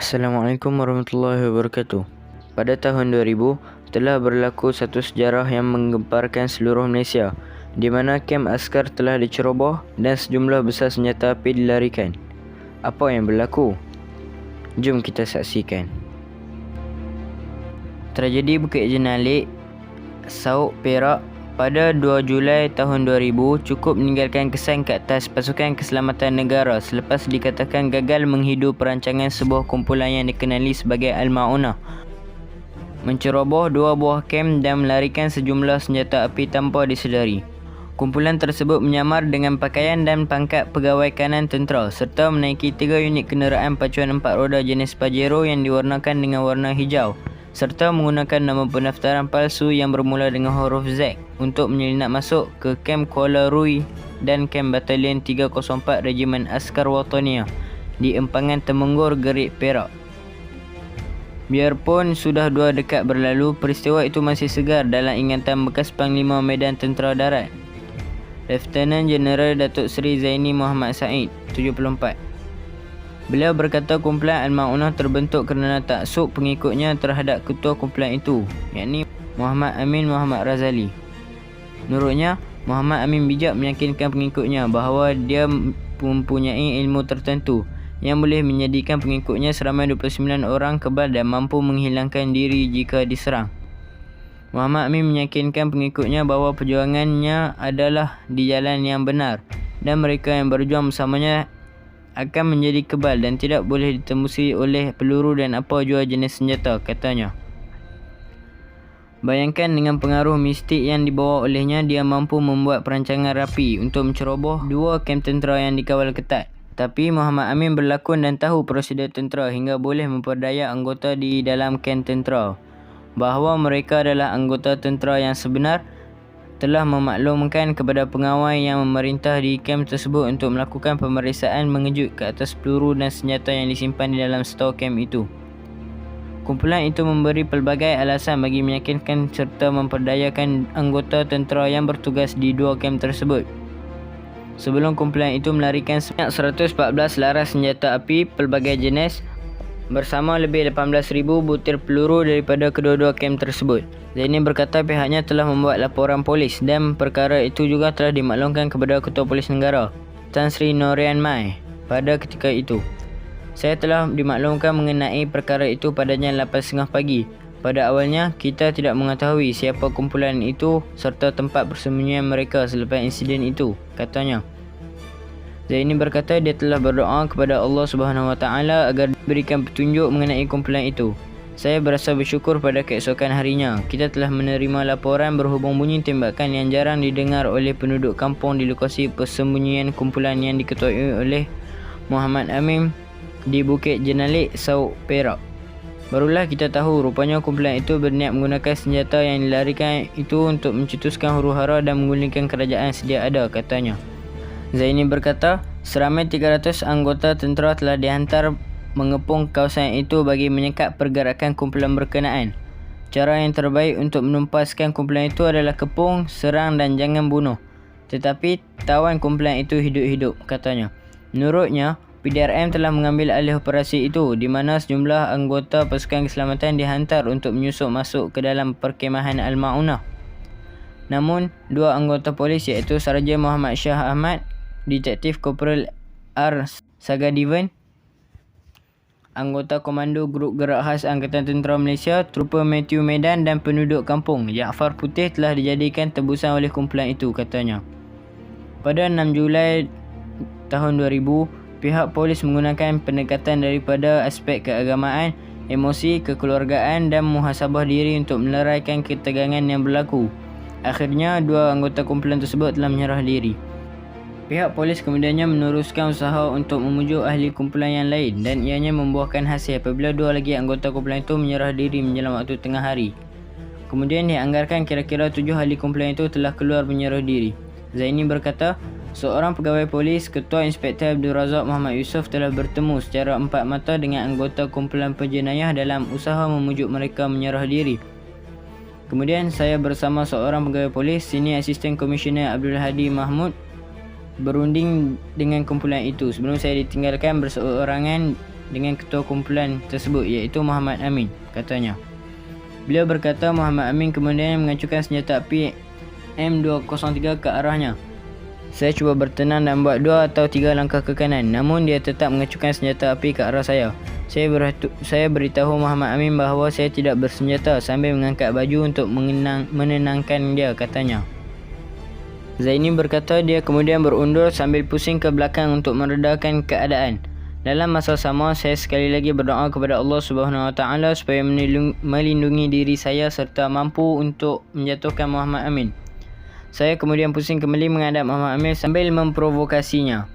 Assalamualaikum warahmatullahi wabarakatuh. Pada tahun 2000, telah berlaku satu sejarah yang menggemparkan seluruh Malaysia, di mana kem askar telah diceroboh dan sejumlah besar senjata api dilarikan. Apa yang berlaku? Jom kita saksikan. Tragedi Bukit Jenalik, Sauk Perak pada 2 Julai tahun 2000 cukup meninggalkan kesan ke atas pasukan keselamatan negara selepas dikatakan gagal menghidu perancangan sebuah kumpulan yang dikenali sebagai Al-Ma'unah, menceroboh 2 buah kem dan melarikan sejumlah senjata api tanpa disedari. Kumpulan tersebut menyamar dengan pakaian dan pangkat pegawai kanan tentera serta menaiki 3 unit kenderaan pacuan 4 roda jenis Pajero yang diwarnakan dengan warna hijau, serta menggunakan nama pendaftaran palsu yang bermula dengan huruf Z untuk menyelinap masuk ke kem Kuala Rui dan kem Batalion 304 Regimen Askar Wataniah di Empangan Temenggur, Gerik, Perak. Biarpun sudah 2 dekad berlalu, peristiwa itu masih segar dalam ingatan bekas Panglima Medan Tentera Darat, Lieutenant Jeneral Datuk Seri Zaini Muhammad Said, 74. Beliau berkata kumpulan Al-Ma'unah terbentuk kerana taksub pengikutnya terhadap ketua kumpulan itu, yakni Muhammad Amin Muhammad Razali. Menurutnya, Muhammad Amin bijak meyakinkan pengikutnya bahawa dia mempunyai ilmu tertentu yang boleh menjadikan pengikutnya seramai 29 orang kebal dan mampu menghilangkan diri jika diserang. Muhammad Amin meyakinkan pengikutnya bahawa perjuangannya adalah di jalan yang benar dan mereka yang berjuang bersamanya akan menjadi kebal dan tidak boleh ditembusi oleh peluru dan apa jua jenis senjata, katanya. Bayangkan dengan pengaruh mistik yang dibawa olehnya, dia mampu membuat perancangan rapi untuk menceroboh 2 kem tentera yang dikawal ketat. Tapi Muhammad Amin berlakon dan tahu prosedur tentera hingga boleh memperdaya anggota di dalam kem tentera bahawa mereka adalah anggota tentera yang sebenar, telah memaklumkan kepada pengawal yang memerintah di kem tersebut untuk melakukan pemeriksaan mengejut ke atas peluru dan senjata yang disimpan di dalam stor kem itu. Kumpulan itu memberi pelbagai alasan bagi meyakinkan serta memperdayakan anggota tentera yang bertugas di 2 kem tersebut. Sebelum kumpulan itu melarikan sebanyak 114 laras senjata api pelbagai jenis bersama lebih 18,000 butir peluru daripada kedua-dua kem tersebut. Zaini berkata pihaknya telah membuat laporan polis dan perkara itu juga telah dimaklumkan kepada Ketua Polis Negara, Tan Sri Norian Mai, pada ketika itu. Saya telah dimaklumkan mengenai perkara itu padanya 8.30 pagi. Pada awalnya, kita tidak mengetahui siapa kumpulan itu serta tempat persembunyian mereka selepas insiden itu, katanya. Zaini berkata dia telah berdoa kepada Allah Subhanahu Wa Taala agar diberikan petunjuk mengenai kumpulan itu. Saya berasa bersyukur pada keesokan harinya. Kita telah menerima laporan berhubung bunyi tembakan yang jarang didengar oleh penduduk kampung di lokasi persembunyian kumpulan yang diketuai oleh Muhammad Amin di Bukit Jenalik, Sauk Perak. Barulah kita tahu rupanya kumpulan itu berniat menggunakan senjata yang dilarikan itu untuk mencetuskan huru-hara dan menggulingkan kerajaan sedia ada, katanya. Zaini berkata, seramai 300 anggota tentera telah dihantar mengepung kawasan itu bagi menyekat pergerakan kumpulan berkenaan. Cara yang terbaik untuk menumpaskan kumpulan itu adalah kepung, serang dan jangan bunuh. Tetapi tawan kumpulan itu hidup-hidup, katanya. Menurutnya, PDRM telah mengambil alih operasi itu di mana sejumlah anggota pasukan keselamatan dihantar untuk menyusup masuk ke dalam perkemahan Al-Ma'unah. Namun, 2 anggota polis iaitu Sarjan Muhammad Shah Ahmad, Detektif Korporal R. Sagadivan, anggota Komando Grup Gerak Khas Angkatan Tentera Malaysia, Trooper Matthew Medan dan penduduk kampung Jaafar Putih telah dijadikan tebusan oleh kumpulan itu, katanya. Pada 6 Julai tahun 2000, pihak polis menggunakan pendekatan daripada aspek keagamaan, emosi, kekeluargaan dan muhasabah diri untuk meleraikan ketegangan yang berlaku. Akhirnya, 2 anggota kumpulan tersebut telah menyerah diri. Pihak polis kemudiannya meneruskan usaha untuk memujuk ahli kumpulan yang lain dan ianya membuahkan hasil apabila 2 lagi anggota kumpulan itu menyerah diri menjelang waktu tengah hari. Kemudian dianggarkan kira-kira 7 ahli kumpulan itu telah keluar menyerah diri. Zaini berkata, seorang pegawai polis, Ketua Inspektor Abdul Razak Muhammad Yusof telah bertemu secara empat mata dengan anggota kumpulan penjenayah dalam usaha memujuk mereka menyerah diri. Kemudian saya bersama seorang pegawai polis, Senior Asisten Komisioner Abdul Hadi Mahmud, berunding dengan kumpulan itu sebelum saya ditinggalkan berseorangan dengan ketua kumpulan tersebut iaitu Muhammad Amin, katanya. Beliau berkata Muhammad Amin kemudian mengacukan senjata api M203 ke arahnya. Saya cuba bertenang dan buat 2 atau 3 langkah ke kanan, namun dia tetap mengacukan senjata api ke arah saya. Saya beritahu Muhammad Amin bahawa saya tidak bersenjata sambil mengangkat baju untuk menenangkan dia, katanya. Zaini berkata dia kemudian berundur sambil pusing ke belakang untuk meredakan keadaan. Dalam masa sama, saya sekali lagi berdoa kepada Allah Subhanahu Wa Taala supaya melindungi diri saya serta mampu untuk menjatuhkan Muhammad Amin. Saya kemudian pusing kembali menghadap Muhammad Amin sambil memprovokasinya.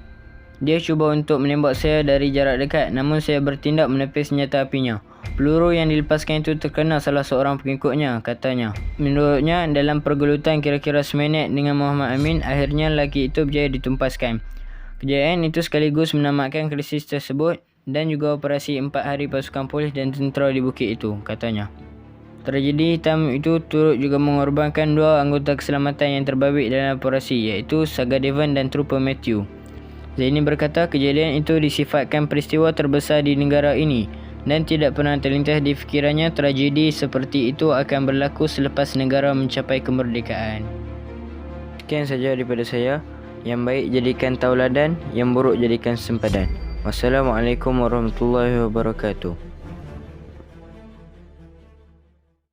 Dia cuba untuk menembak saya dari jarak dekat, namun saya bertindak menepis senjata apinya. Peluru yang dilepaskan itu terkena salah seorang pengikutnya, katanya. Menurutnya, dalam pergelutan kira-kira seminit dengan Muhammad Amin, akhirnya lelaki itu berjaya ditumpaskan. Kejayaan itu sekaligus menamatkan krisis tersebut dan juga operasi 4 hari pasukan polis dan tentera di bukit itu, katanya. Tragedi hitam itu turut juga mengorbankan 2 anggota keselamatan yang terbabit dalam operasi, iaitu Saga Devon dan Trooper Matthew. Zaini berkata kejadian itu disifatkan peristiwa terbesar di negara ini dan tidak pernah terlintas di fikirannya tragedi seperti itu akan berlaku selepas negara mencapai kemerdekaan. Sekian saja daripada saya. Yang baik jadikan tauladan, yang buruk jadikan sempadan. Wassalamualaikum warahmatullahi wabarakatuh.